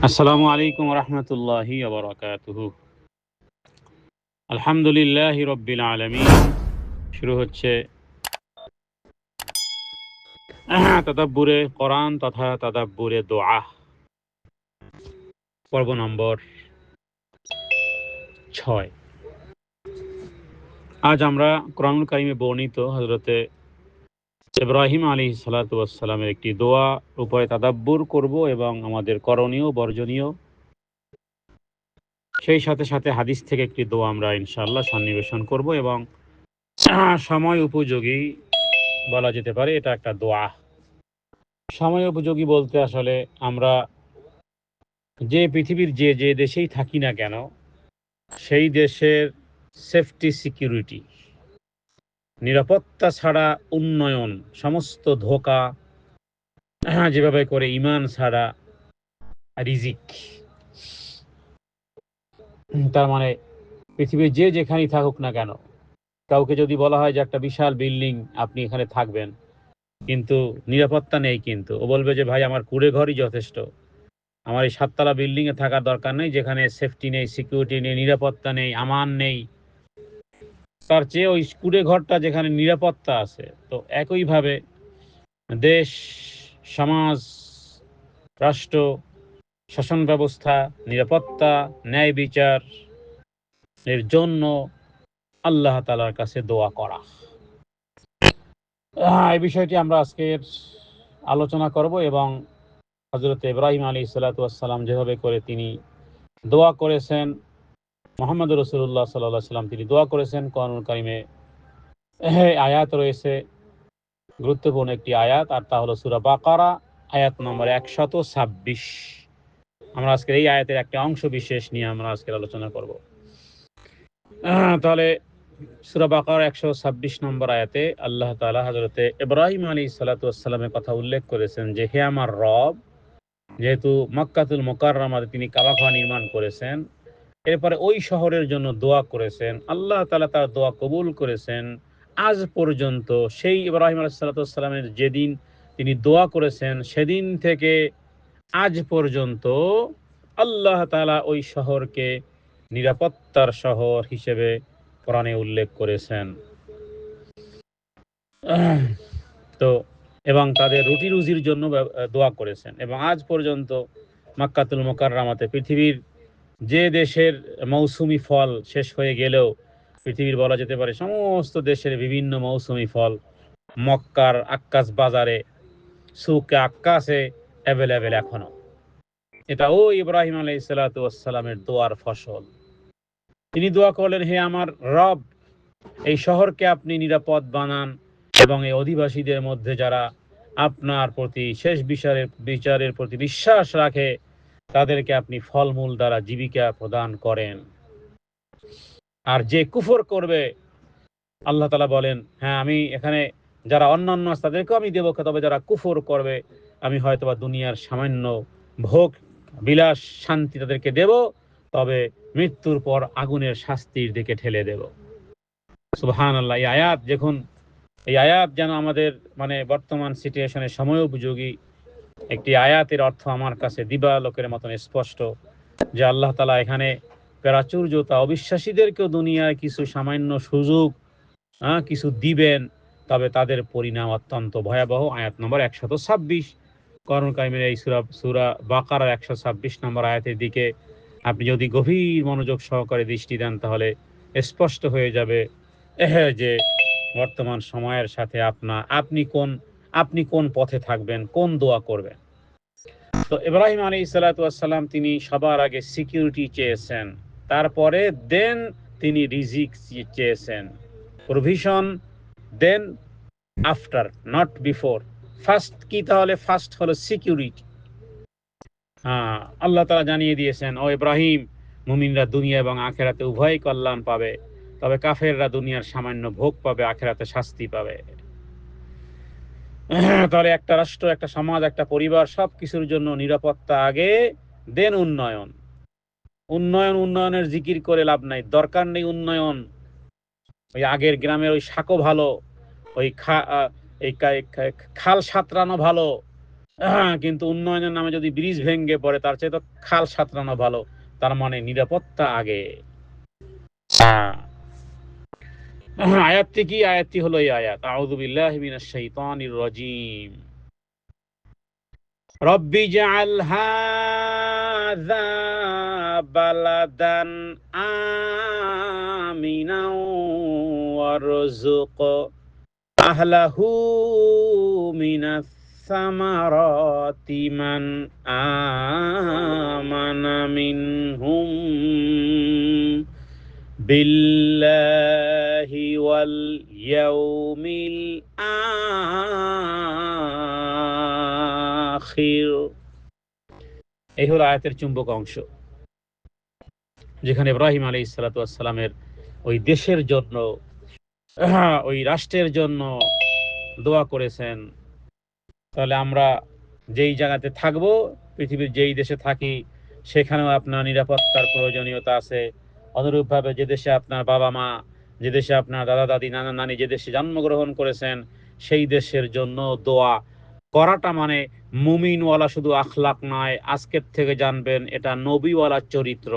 আসসালামু আলাইকুম রহমতুল্লাহি ওয়া বারাকাতুহু। আলহামদুলিল্লাহি রব্বিল আলামিন। শুরু হচ্ছে তাদাব্বুরে কোরআন তথা তাদাব্বুরে দোয়া, পর্ব নম্বর 6। আজ আমরা কোরআনুল কারীমে বর্ণিত হযরতে ইব্রাহিম আলাইহিস সালাতু ওয়াস সালামের একটি দোয়া উপরে তাদাব্বুর করব এবং আমাদের করণীয় বর্জনীয়, সেই সাথে সাথে হাদিস থেকে একটি দোয়া আমরা ইনশাআল্লাহ সন্নিবেশন করব এবং সময় উপযোগী বলা যেতে পারে এটা একটা দোয়া। সময় উপযোগী বলতে আসলে আমরা যে পৃথিবীর যে যে দেশেই থাকি না কেন, সেই দেশের সেফটি সিকিউরিটি, নিরাপত্তা ছাড়া উন্নয়ন, সমস্ত ধোঁকা, যেভাবে করে ইমান ছাড়া রিজিক, তার মানে পৃথিবীর যে যেখানেই থাকুক না কেন, কাউকে যদি বলা হয় যে একটা বিশাল বিল্ডিং আপনি এখানে থাকবেন কিন্তু নিরাপত্তা নেই, কিন্তু ও বলবে যে ভাই আমার কুড়ে ঘরই যথেষ্ট, আমার এই 7 তলা বিল্ডিংয়ে থাকার দরকার নেই যেখানে সেফটি নেই, সিকিউরিটি নেই, নিরাপত্তা নেই, আমান নেই। তার চেয়ে ওই কুড়ে ঘরটা যেখানে নিরাপত্তা আছে। তো একইভাবে দেশ, সমাজ, রাষ্ট্র, শাসন ব্যবস্থা, নিরাপত্তা, ন্যায় বিচার এর জন্য আল্লাহ তাআলার কাছে দোয়া করা, এই বিষয়টি আমরা আজকের আলোচনা করব। এবং হযরত ইব্রাহিম আলাইহিস সালাতু ওয়াস সালাম যেভাবে করে তিনি দোয়া করেছেন, মুহাম্মদ রাসূলুল্লাহ সাল্লাল্লাহু আলাইহি ওয়াসাল্লাম তিনি দোয়া করেছেন, কোরআনুল কারীমে আয়াত রয়েছে, গুরুত্বপূর্ণ একটি আয়াত, আর তা হলো সূরা বাকারা আয়াত নম্বর 126। আমরা আজকের এই আয়াতের একটা অংশ বিশেষ নিয়ে আমরা আজকের আলোচনা করব। তাহলে সূরা বাকারা 126 নম্বর আয়াতে আল্লাহ তাআলা হযরতে ইব্রাহিম আলাইহিস সালাতু ওয়াস সালামের কথা উল্লেখ করেছেন যে হে আমার রব, যেহেতু মক্কাতুল মুকাররমাতে তিনি কাবাঘর নির্মাণ করেছেন, এরপরে ওই শহরের জন্য দোয়া করেছেন, আল্লাহ তাআলা তার দোয়া কবুল করেছেন। আজ পর্যন্ত সেই ইব্রাহিম আলাইহিস সালাতু ওয়াস সালামের যেদিন তিনি দোয়া করেছেন সেদিন থেকে আজ পর্যন্ত আল্লাহ তাআলা ওই শহরকে নিরাপত্তার শহর হিসেবে কোরআনে উল্লেখ করেছেন। তো এবং তাদের রুটি রুজির জন্য দোয়া করেছেন। এবং আজ পর্যন্ত মক্কাতুল মুকাররমাতে পৃথিবীর যে দেশের মৌসুমি ফল শেষ হয়ে গেলেও, পৃথিবীর বলা যেতে পারে সমস্ত দেশের বিভিন্ন মৌসুমি ফল মক্কার আক্কাস বাজারে, সুকে আক্কাসে অ্যাভেলেবেল এখনো। এটা ও ইব্রাহিম আলাইহিস সালাতু ওয়াস সালামের দোয়ার ফসল। তিনি দোয়া করলেন, হে আমার রব, এই শহরকে আপনি নিরাপদ বানান এবং এই অধিবাসীদের মধ্যে যারা আপনার প্রতি শেষ বিচারের প্রতি বিশ্বাস রাখে তাদেরকে আপনি ফলমূল দ্বারা জীবিকা প্রদান করেন। আর যে কুফর করবে, আল্লাহ তাআলা বলেন, হ্যাঁ আমি এখানে যারা অন্যান্য আছে তাদেরকেও আমি দেবো, তবে যারা কুফর করবে আমি হয়তোবা দুনিয়ার সামান্য ভোগ বিলাস শান্তি তাদেরকে দেব, তবে মৃত্যুর পর আগুনের শাস্তির দিকে ঠেলে দেব। সুবহানাল্লাহ। এই আয়াত যেন আমাদের মানে বর্তমান সিচুয়েশনে সময় উপযোগী একটি আয়াতের অর্থ আমার কাছে দিবালোকের মতন স্পষ্ট, যে আল্লাহ তাআলা এখানে প্রাচুর্যতা অবিশ্বাসীদেরকেও দুনিয়ায় কিছু সামান্য সুযোগ কিছু দিবেন, তবে তাদের পরিণাম অত্যন্ত ভয়াবহ। আয়াত নম্বর 126 কোরআনুল কারীমের এই সূরা বাকারার 126 নম্বর আয়াতের দিকে আপনি যদি গভীর মনোযোগ সহকারে দৃষ্টি দেন তাহলে স্পষ্ট হয়ে যাবে যে বর্তমান সময়ের সাথে আপনি কোন পথে থাকবেন, কোন দোয়া করবেন। তো ইব্রাহিম আলাইহিস সালাতু ওয়াস সালাম তিনি সবার আগে সিকিউরিটি চেয়েছেন, তারপরে দেন তিনি রিজিক চেয়েছেন, provision then after, not before. First কি? তাহলে ফার্স্ট হলো সিকিউরিটি। আল্লাহ তাআলা জানিয়ে দিয়েছেন, ও ইব্রাহিম, মুমিনরা দুনিয়া এবং আখেরাতে উভয়ই কল্যাণ পাবে, তবে কাফেররা দুনিয়ার সামান্য ভোগ পাবে, আখেরাতে শাস্তি পাবে। তাহলে একটা রাষ্ট্র, একটা সমাজ, একটা পরিবার সবকিছুর জন্য নিরাপত্তা আগে, দেন উন্নয়ন। উন্নয়নের জিকির করে লাভ নাই, দরকার নেই উন্নয়ন। ওই আগের গ্রামের ওই শাকও ভালো, ওই খাল সাঁতরানো ভালো, কিন্তু উন্নয়নের নামে যদি ব্রিজ ভেঙে পড়ে তার চেয়ে তো খাল সাঁতরানো ভালো। তার মানে নিরাপত্তা আগে। আয়াতটি কি? আয়াতটি হলো এই আয়াত, আউযু বিল্লাহি মিনাশ শাইতানির রাজীম। রব্বি জাআল হাযা বালাদান আমিনাও ওয়ারযুক আহলাহু মিনাস সামারাতি মান আমানা মিনহুম বিল্লাহি ওয়াল ইয়াউমিল আখির। এই হলো আয়াতের চুম্বক অংশ, যেখানে ইব্রাহিম আলাইহিস সালাতু ওয়াস সালামের ওই দেশের জন্য, ওই রাষ্ট্রের জন্য দোয়া করেছেন। তাহলে আমরা যেই জায়গাতে থাকবো, পৃথিবীর যেই দেশে থাকি, সেখানেও আপনার নিরাপত্তার প্রয়োজনীয়তা আছে। অনুরূপভাবে যে দেশে আপনার বাবা মা, যে দেশে আপনার দাদা দাদি নানা নানি যে দেশে জন্মগ্রহণ করেছেন, সেই দেশের জন্য দোয়া করাটা মানে মুমিনওয়ালা শুধু আখলাক নয়, আজকের থেকে জানবেন এটা নবীওয়ালা চরিত্র।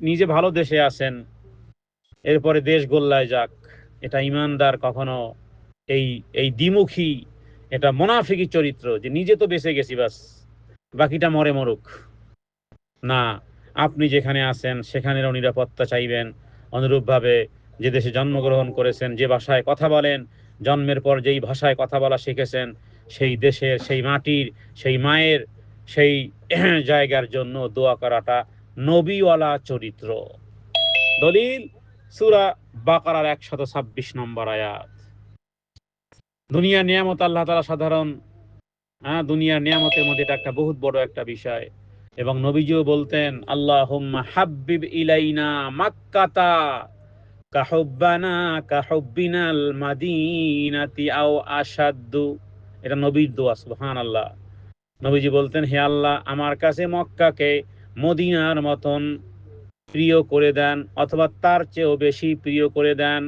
নিজে ভালো দেশে আছেন, এরপরে দেশ গোল্লায় যাক, এটা ইমানদার কখনো এই এই দ্বিমুখী, এটা মুনাফিকি চরিত্র, যে নিজে তো বেঁচে গেছি বাস, বাকিটা মরে মরুক। না, আপনি যেখানে আছেন সেখানেরও নিরাপত্তা চাইবেন। অনুরূপভাবে যে দেশে জন্মগ্রহণ করেছেন, যে ভাষায় কথা বলেন, জন্মের পর যেই ভাষায় কথা বলা শিখেছেন, সেই দেশের, সেই মাটির, সেই মায়ের, সেই জায়গার জন্য দোয়া করাটা নবীওয়ালা চরিত্র। দলিল সূরা বাকারার 126 নম্বর আয়াত। দুনিয়ার নিয়ামত আল্লাহ তাআলা সাধারণ, দুনিয়ার নিয়ামতের মধ্যে এটা একটা বহুত বড় একটা বিষয়। এবং নবীজিও বলতেন, আল্লাহুম্মা হাব্বিব ইলাইনা মাক্কাতা কাহুব্বানা কাহুব্বিনাল মাদিনাতি আও আশাদ্দু। এটা নবীর দোয়া, সুবহানাল্লাহ। নবীজি বলতেন, হে আল্লাহ, আমার কাছে মক্কাকে মদিনার মতন প্রিয় করে দেন, অথবা তার চেয়েও বেশি প্রিয় করে দেন।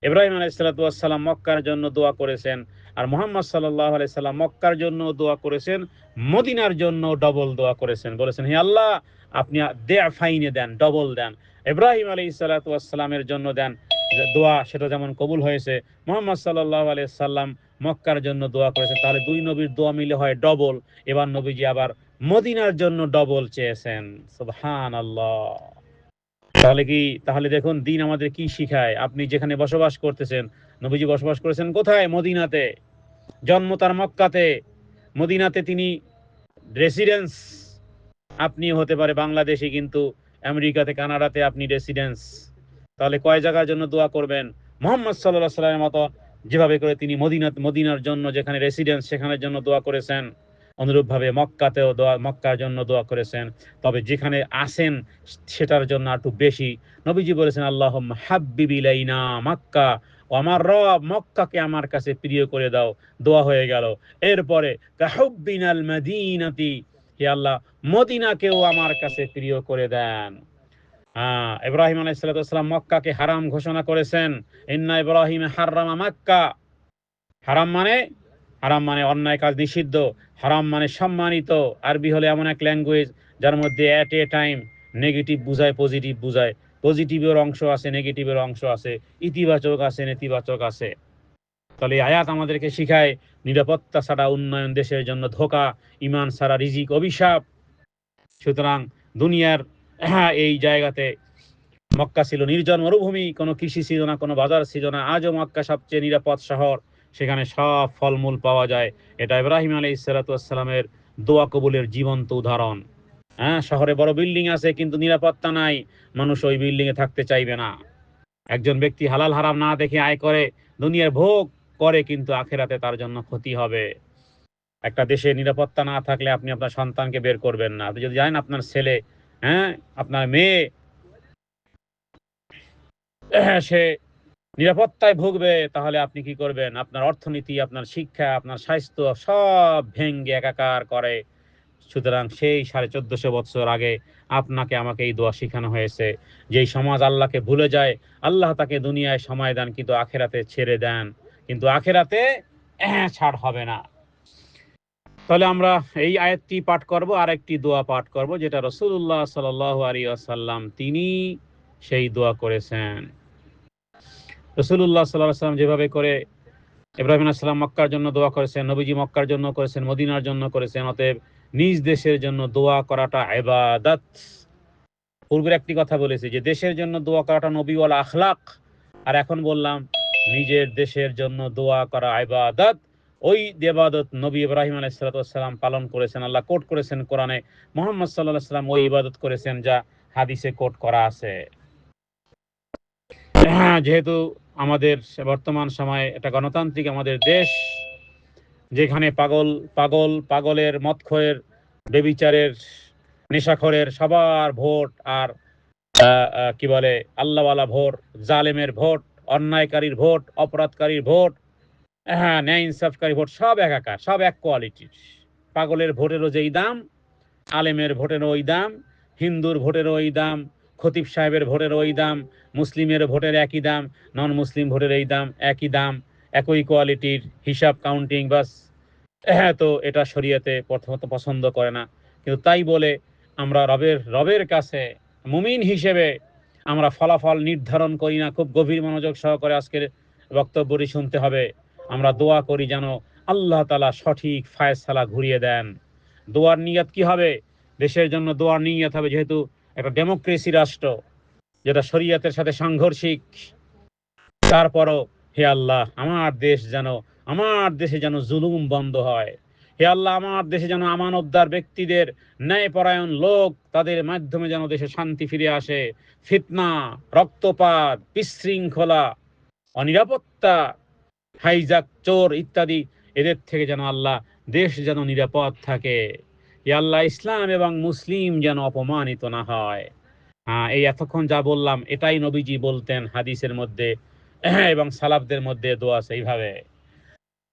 ইব্রাহিম আলাইহিস সালাতু ওয়াস সালাম মক্কার জন্য দোয়া করেছেন, আর মুহাম্মদ সাল্লাল্লাহু আলাইহি সাল্লাম মক্কার জন্য দোয়া করেছেন, মদিনার জন্য ডবল দোয়া করেছেন। বলেছেন, হে আল্লাহ, আপনি দেফাইনে দেন, ডবল দেন। ইব্রাহিম আলাইহিস সালাতু ওয়াস সালামের জন্য দেন দোয়া, সেটা যেমন কবুল হয়েছে, মুহাম্মদ সাল্লাল্লাহু আলাইহি সাল্লাম মক্কার জন্য দোয়া করেছেন, তাহলে দুই নবীর দোয়া মিলে হয় ডবল। এবার নবীজি আবার মদিনার জন্য ডবল চেয়েছেন। সুবহানাল্লাহ। তাহলে দেখুন দিন আমাদের কি শিখায়। আপনি যেখানে বসবাস করতেছেন, নবীজি বসবাস করেছেন কোথায়? মদিনাতে। জন্ম তার মক্কাতে, মদিনাতে তিনি রেসিডেন্স। আপনি হতে পারে বাংলাদেশি, কিন্তু আমেরিকাতে, কানাডাতে আপনি রেসিডেন্স। তাহলে কয় জায়গার জন্য দোয়া করবেন? মুহাম্মদ সাল্লাল্লাহু আলাইহি সাল্লামের মতো যেভাবে করে তিনি মদিনার জন্য যেখানে রেসিডেন্স সেখানের জন্য দোয়া করেছেন, অনুরূপভাবে মক্কাতেও দোয়া, মক্কার জন্য দোয়া করেছেন। তবে যেখানে আসেন সেটার জন্য একটু বেশি। নবীজি বলেছেন, আল্লাহুম্মা হাব্বিব ইলাইনা মক্কা, ও আমার রব, মক্কাকে আমার কাছে প্রিয় করে দাও। দোয়া হয়ে গেল। এরপরে কাহুব্বিনাল মাদিনাতি, হে আল্লাহ, মদিনাকেও আমার কাছে প্রিয় করে দেন। ইব্রাহিম আলাইহিস সালাতু ওয়াস সালাম মক্কাকে হারাম ঘোষণা করেছেন। ইন্না ইব্রাহিম হাররামা মক্কা। হারাম মানে, হারাম মানে অন্যায় কাজ নিষিদ্ধ, হারাম মানে সম্মানিত। আরবি হলে এমন এক ল্যাঙ্গুয়েজ যার মধ্যে এট এ টাইম নেগেটিভ বুঝায়, পজিটিভ বুঝায়। পজিটিভের অংশ আছে, নেগেটিভের অংশ আছে, ইতিবাচক আছে, নেতিবাচক আছে। তাহলে এই আয়াত আমাদেরকে শিখায়, নিরাপত্তা ছাড়া উন্নয়ন দেশের জন্য ধোঁকা, ইমান ছাড়া রিজিক অভিশাপ। সুতরাং দুনিয়ার এই জায়গাতে মক্কা ছিল নির্জন মরুভূমি, কোনো কৃষি ছিল না, কোনো বাজার ছিল না। আজও মক্কা সবচেয়ে নিরাপদ শহর, সেখানে সব ফলমূল পাওয়া যায়। এটা ইব্রাহিম আলাইহিস সালাতু ওয়াস সালামের দোয়া কবুলের জীবন্ত উদাহরণ। শহরে বড় বিল্ডিং আছে কিন্তু নিরাপত্তা নাই, মানুষ ওই বিল্ডিং এ থাকতে চাইবে না। একজন ব্যক্তি হালাল হারাম না দেখে আয় করে, দুনিয়ার ভোগ করে, কিন্তু আখেরাতে তার জন্য ক্ষতি হবে। একটা দেশে নিরাপত্তা না থাকলে আপনি আপনার সন্তানকে বের করবেন না। আপনি যদি জানেন আপনার ছেলে, আপনার মেয়ে, সে নিরাপত্তায় ভুগবে, তাহলে আপনি কি করবেন? আপনার অর্থনীতি, আপনার শিক্ষা, আপনার স্বাস্থ্য সব ভেঙ্গে একাকার করে। সুতরাং সেই 1450 বছর আগে আপনাকে আমাকে এই দোয়া শিখানো হয়েছে। যেই সমাজ আল্লাহকে ভুলে যায়, আল্লাহ তাকে দুনিয়ায় সময় দেন কিন্তু আখেরাতে ছেড়ে দেন। কিন্তু আখেরাতে ছাড় হবে না। তাহলে আমরা এই আয়াতটি পাঠ করব, আর একটি দোয়া পাঠ করব, যেটা রাসূলুল্লাহ সাল্লাল্লাহু আলাইহি ওয়াসাল্লাম তিনি সেই দোয়া করেছেন। রাসূলুল্লাহ সাল্লাল্লাহু আলাইহি ওয়াসাল্লাম যেভাবে করে ইব্রাহিম আলাইহিস সালাম মক্কার জন্য দোয়া করেছেন, নবীজি মক্কার জন্য করেছেন, মদিনার জন্য করেছেন, অতএব নিজ দেশের জন্য দোয়া করাটা ইবাদত। পূর্বের একটি কথা বলেছি যে দেশের জন্য দোয়া করাটা নবীওয়ালা আখলাক, আর এখন বললাম নিজের দেশের জন্য দোয়া করা ইবাদত। ওই ইবাদত নবী ইব্রাহিম আলাইহিস সালাম পালন করেছেন, আল্লাহ কোট করেছেন কোরআনে, মুহাম্মদ সাল্লাল্লাহু আলাইহি ওয়াসাল্লাম ওই ইবাদত করেছেন যা হাদিসে কোট করা আছে। যেহেতু আমাদের বর্তমান সময়ে এটা গণতান্ত্রিক আমাদের দেশ, যেখানে পাগলের, মদখোরের, বেবিচারের, নেশাখোরের সবার ভোট, আর কি বলে আল্লাহওয়ালা ভোট, জালেমের ভোট, অন্যায়কারীর ভোট, অপরাধকারীর ভোট, ন্যায় ইনসাফকারী ভোট, সব একাকার, সব এক কোয়ালিটির। পাগলের ভোটেরও যেই দাম, আলেমের ভোটেরও ওই দাম, হিন্দুর ভোটেরও ওই দাম, খতিব সাহেবের ভোটের ওই দাম, মুসলিমের ভোটের একই দাম, নন মুসলিম ভোটের এই দাম, একই দাম, একই কোয়ালিটির হিসাব, কাউন্টিং, বাস। তো এটা শরীয়তে প্রথমত পছন্দ করে না, কিন্তু তাই বলে আমরা রবের কাছে মুমিন হিসেবে আমরা ফলাফল নির্ধারণ করি না। খুব গভীর মনোযোগ সহকারে আজকের বক্তব্যটি শুনতে হবে। আমরা দোয়া করি যেন আল্লাহ তাআলা সঠিক ফায়সালা ঘুরিয়ে দেন। দোয়ার নিয়ত কি হবে? দেশের জন্য দোয়ার নিয়ত হবে, যেহেতু একটা ডেমোক্রেসি রাষ্ট্র যেটা শরীয়তের সাথে সাংঘর্ষিক, তারপরও হে আল্লাহ আমার দেশে যেন জুলুম বন্ধ হয়। হে আল্লাহ, আমার দেশে যেন আমানতদার ব্যক্তিদের, ন্যায়পরায়ণ লোক, তাদের মাধ্যমে যেন দেশে শান্তি ফিরে আসে। ফিতনা, রক্তপাত, বিশৃঙ্খলা, অনিরাপত্তা, হাইজাক, চোর ইত্যাদি, এদের থেকে যেন আল্লাহ দেশ যেন নিরাপদ থাকে। হে আল্লাহ, ইসলাম এবং মুসলিম যেন অপমানিত না হয়। এই এতক্ষণ যা বললাম এটাই নবীজি বলতেন হাদিসের মধ্যে, এবং সালাফদের মধ্যে দোয়া আছে এইভাবে: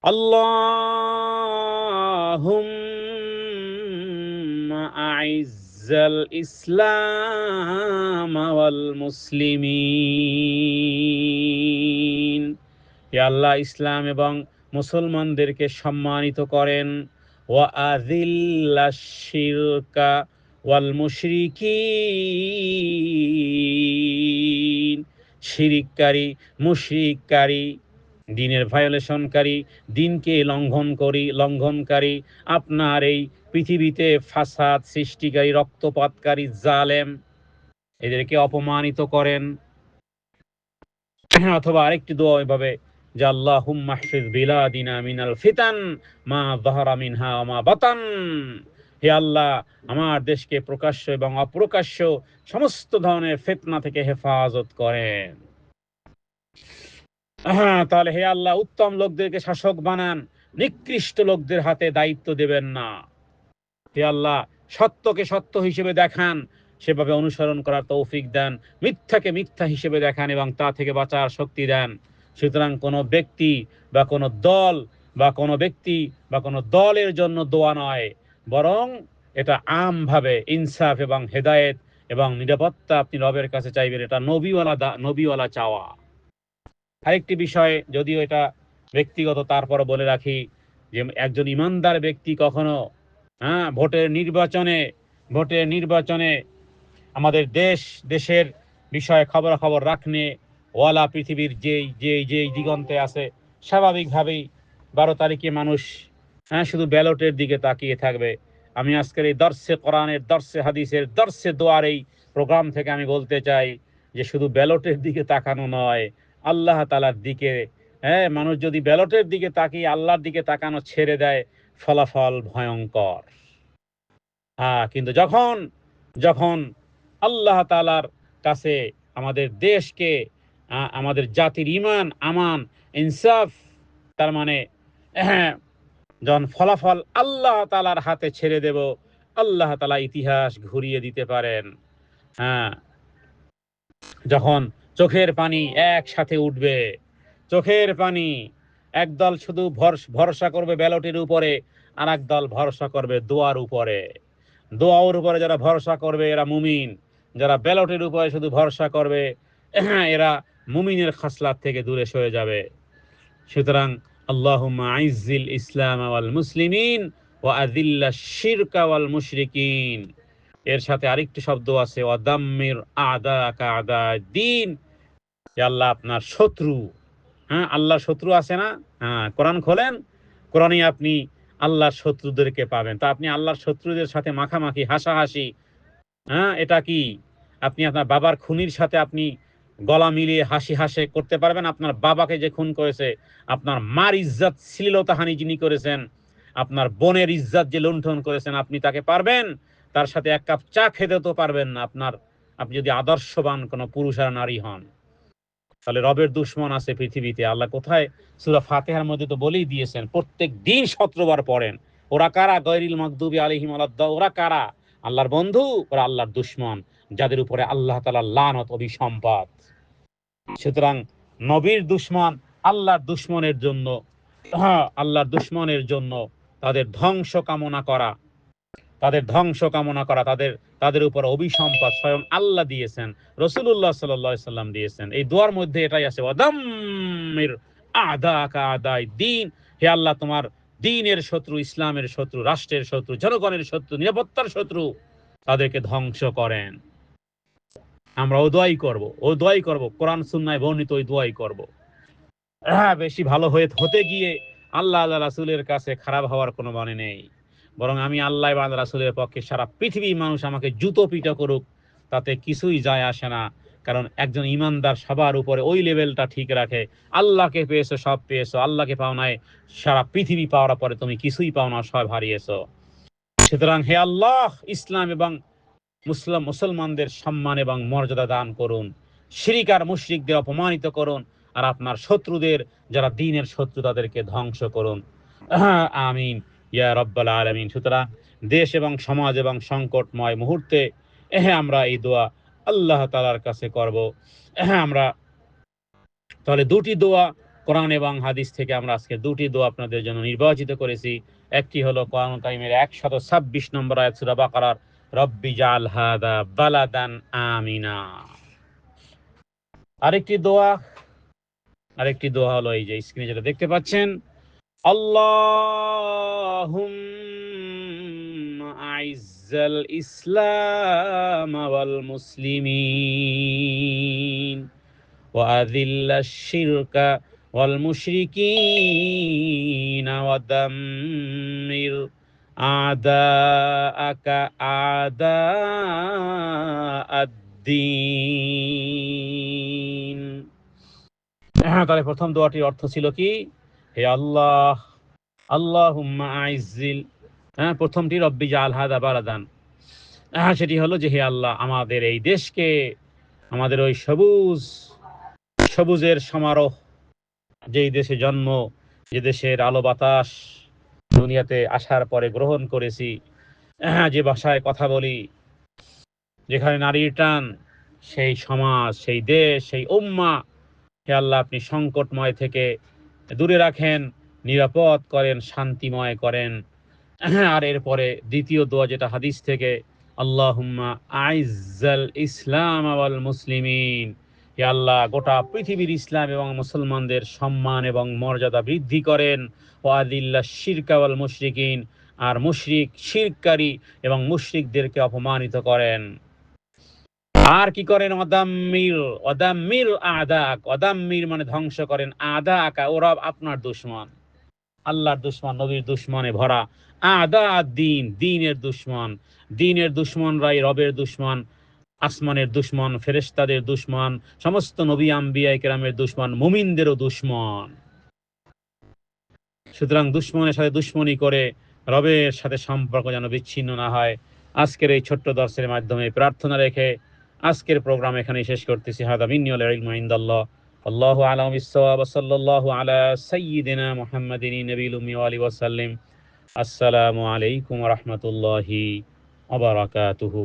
আল্লাহুম্মা আইজ্জাল ইসলাম ওয়াল মুসলিমিন। হে আল্লাহ, ইসলাম এবং মুসলমানদেরকে সম্মানিত করেন। ওয়া আযিল্লাশ শিরকা ওয়াল মুশরিকিন। শিরিককারী, মুশরিককারী, দ্বীনের ভায়োলেশনকারী, দ্বীনকে লঙ্ঘনকারী, আপনার এই পৃথিবীতে ফাসাদ সৃষ্টিকারী, রক্তপাতকারী, জালেম, এদেরকে অপমানিত করেন। অথবা আরেকটি দোয়া এভাবে যে আল্লাহুম্মা হফিজ বিলাদিনা মিনাল ফিতান মা যাহারা মিনহা ওয়া মা বাতান। হে আল্লাহ, আমার দেশকে প্রকাশ্য এবং অপ্রকাশ্য সমস্ত ধরনের ফিতনা থেকে হেফাজত করেন। তাহলে হে আল্লাহ, উত্তম লোকদেরকে শাসক বানান, নিকৃষ্ট লোকদের হাতে দায়িত্ব দেবেন না। হে আল্লাহ, সত্যকে সত্য হিসেবে দেখান, সেভাবে অনুসরণ করার তৌফিক দেন। মিথ্যাকে মিথ্যা হিসেবে দেখান এবং তা থেকে বাঁচার শক্তি দেন। সুতরাং কোনো ব্যক্তি বা কোনো দলের জন্য দোয়া নয়, বরং এটা আমভাবে ইনসাফ এবং হেদায়েত এবং নিরাপত্তা আপনি রবের কাছে চাইবেন। এটা নবীওয়ালা চাওয়া। আরেকটি বিষয়, যদিও এটা ব্যক্তিগত, তারপর বলে রাখি যে একজন ইমানদার ব্যক্তি কখনো ভোটের নির্বাচনে আমাদের দেশের বিষয়ে খবরাখবর রাখনে ওয়ালা পৃথিবীর যেই দিগন্তে আছে, স্বাভাবিকভাবেই 12 তারিখে মানুষ শুধু ব্যালটের দিকে তাকিয়ে থাকবে। আমি আজকের এই দর্শে কোরআনের, দর্শে হাদিসের, দর্শে দোয়ার এই প্রোগ্রাম থেকে আমি বলতে চাই যে শুধু ব্যালটের দিকে তাকানো নয়, আল্লাহ তাআলার দিকে। মানুষ যদি ব্যালটের দিকে তাকিয়ে আল্লাহর দিকে তাকানো ছেড়ে দেয়, ফলাফল ভয়ঙ্কর। কিন্তু যখন আল্লাহ তাআলার কাছে আমাদের দেশকে, আমাদের জাতির ঈমান, আমান, ইনসাফ, তার মানে যখন ফলাফল আল্লাহ তাআলার হাতে ছেড়ে দেব, আল্লাহ তাআলা ইতিহাস ঘুরিয়ে দিতে পারেন। যখন চোখের পানি একসাথে উঠবে, চোখের পানি, একদল শুধু ভরসা করবে ব্যালটের উপরে, আর একদল ভরসা করবে দোয়ার উপরে। দোয়ার উপরে যারা ভরসা করবে এরা মুমিন, যারা ব্যালটের উপরে শুধু ভরসা করবে এরা মুমিনের খাসলাত থেকে দূরে সরে যাবে। সুতরাং আল্লাহুম্মা আইজ্জিল ইসলাম ওয়াল মুসলিমিন ওয়া আযিল্লাশ শিরকা ওয়াল মুশরিকিন। এর সাথে আরেকটি শব্দ আছে ওয়াদাম্মির আ'দাকা আ'দা'দ্দিন, যে আল্লাহ আপনার শত্রু, হ্যাঁ আল্লাহর শত্রু আছে না, হ্যাঁ কোরআন খোলেন, কোরআনে আপনি আল্লাহর শত্রুদেরকে পাবেন। তো আপনি আল্লাহর শত্রুদের সাথে মাখামাখি হাসাহাসি, হ্যাঁ এটা কি আপনি আপনার বাবার খুনির সাথে আপনি গলা মিলিয়ে হাসি হাসে করতে পারবেন? আপনার বাবাকে যে খুন করেছে, আপনার মার ইজ্জত শ্লীলতাহানি যিনি করেছেন, আপনার বোনের ইজ্জত যে লুণ্ঠন করেছেন, আপনি তাকে পারবেন? তার সাথে এক কাপ চা খেতে তো পারবেন না আপনার, আপনি যদি আদর্শবান কোনো পুরুষ আর নারী হন। তাহলে রবের দুশ্মন আছে পৃথিবীতে। আল্লাহ কোথায়? সূরা ফাতিহার মধ্যে তো বলেই দিয়েছেন, প্রত্যেক দিন 17 বার পড়েন। ওরা কারা? গায়রিল মাগদুবি আলাইহিম ওয়ালাদ-দাল, ওরা কারা? আল্লাহর বন্ধু, ওরা আল্লাহর দুশ্মন, যাদের উপরে আল্লাহ তাআলার লানত অভিসম্পাত। সুতরাং নবীর দুশ্মন আল্লাহর দুশ্মনের জন্য, হ্যাঁ আল্লাহর দুশ্মনের জন্য তাদের ধ্বংস কামনা করা, তাদের ধ্বংস কামনা করা, তাদের উপর অভিসম্পাত স্বয়ং আল্লাহ দিয়েছেন, রাসূলুল্লাহ সাল্লাল্লাহু আলাইহি সাল্লাম দিয়েছেন। এই দোয়ার মধ্যে এটাই আছে, ওয়াদাম্মির আ'দাকা আ'দা'দ্দিন, হে আল্লাহ তোমার দ্বীনের শত্রু, ইসলামের শত্রু, রাষ্ট্রের শত্রু, জনগণের শত্রু, নিরাপত্তার শত্রু, তাদেরকে ধ্বংস করেন। আমরা ও দোয়াই করব, কোরআন সুন্নাহয় বর্ণিত ওই দোয়াই করব। হ্যাঁ বেশি ভালো হতে গিয়ে আল্লাহ রাসূলের কাছে খারাপ হওয়ার কোনো মানে নেই। বরং আমি আল্লাহ এবং রাসূলের পক্ষে সারা পৃথিবীর মানুষ আমাকে জুতো পিটা করুক, তাতে কিছুই যায় আসে না। কারণ একজন ইমানদার সবার উপরে ওই লেভেলটা ঠিক রাখে, আল্লাহকে পেয়েছো সব পেয়েছো, আল্লাহকে পাও নাই, সারা পৃথিবী পাওয়ার পরে তুমি কিছুই পাও না, সব হারিয়েছো। সুতরাং হে আল্লাহ, ইসলাম এবং মুসলমানদের সম্মান এবং মর্যাদা দান করুন, শিরিক আর মুশরিকদের অপমানিত করুন, আর আপনার শত্রুদের, যারা দ্বীনের শত্রু, তাদেরকে ধ্বংস করুন। আমিন ইয়া রাব্বাল আলামিন। সুতরাং দেশ এবং সমাজ এবং সংকটময় মুহূর্তে আমরা এই দোয়া আল্লাহ তাআলার কাছে করব। আমরা তাহলে দুটি দোয়া কোরআন এবং হাদিস থেকে আমরা আজকে দুটি দোয়া আপনাদের জন্য নির্বাচিত করেছি। একটি হলো কোরআন কারীমের 126 নম্বর আয়াত সূরা বাকারার, রব্বি জাআল হাযা বালাদান আমিনা। আরেকটি দোয়া হলো এই যে স্ক্রিনে যেটা দেখতে পাচ্ছেন, আল্লাহুম্মা আইজ্জাল ইসলাম ওয়াল মুসলিমিন ওয়া আযিল্লাশ শিরকা ওয়াল মুশরিকিন ওয়া দাম্মির আ'দাআকা আ'দা'আদ-দ্বীন। তাহলে প্রথম দোয়াটির অর্থ ছিল কি? হে আল্লাহ, আল্লাহুম্মা আইজ্জিল, প্রথমটি রব্বি জাআল হাযা বালাদান, সেটি হলো যে হে আল্লাহ আমাদের এই দেশকে, আমাদের ওই সবুজের সমারোহ, যেই দেশে জন্ম, যে দেশের আলো বাতাস দুনিয়াতে আসার পরে গ্রহণ করেছি, যে ভাষায় কথা বলি, যেখানে নারীর টান, সেই সমাজ, সেই দেশ, সেই উম্মাহ, হে আল্লাহ আপনি সংকটময় থেকে দূরে রাখেন, নিরাপদ করেন, শান্তিময় করেন। আর এরপরে দ্বিতীয় দোয়া যেটা হাদিস থেকে, আল্লাহুম্মা আইজ্জাল ইসলাম ওয়াল মুসলিমিন, হে আল্লাহ গোটা পৃথিবীর ইসলাম এবং মুসলমানদের সম্মান এবং মর্যাদা বৃদ্ধি করেন। ওয়া আযিল্লাশ শিরকা ওয়াল মুশরিকিন, আর মুশরিক, শিরককারী এবং মুশরিকদেরকে অপমানিত করেন। আর কি করেন? ওয়াদাম্মির আ'দাক, ওয়াদাম্মির মানে ধ্বংস করেন, আ'দাকা ওরা আপনার দুশমন, আল্লাহর দুশমন, নবীর দুশমনে ভরা, আ'দা'আদ-দ্বীন দ্বীনের দুশমন, দ্বীনের দুশমনরাই রবের দুশমন, আসমানের দুশমন, ফেরেশতাদের দুশমন, সমস্ত নবী আম্বিয়া কেরামের দুশমন, মুমিনদেরও দুশমন। সুতরাং দুশমনের সাথে দুশমনি করে রবের সাথে সম্পর্ক যেন বিচ্ছিন্ন না হয়। আজকের এই ছোট্ট দর্শের মাধ্যমে প্রার্থনা রেখে আজকের প্রোগ্রাম এখানেই শেষ করতেছি। হাদা মিন্নি ওয়াল ইলমু ইনদাল্লাহ, আল্লাহু আ'লামু বিস-সাওয়াব, সাল্লাল্লাহু আলা সাইয়্যিদিনা মুহাম্মাদিন নবিয়্যিল উম্মি ওয়া আলিহি ওয়া সাল্লাম। আসসালামু আলাইকুম ওয়া রাহমাতুল্লাহি ওয়া বারাকাতুহু।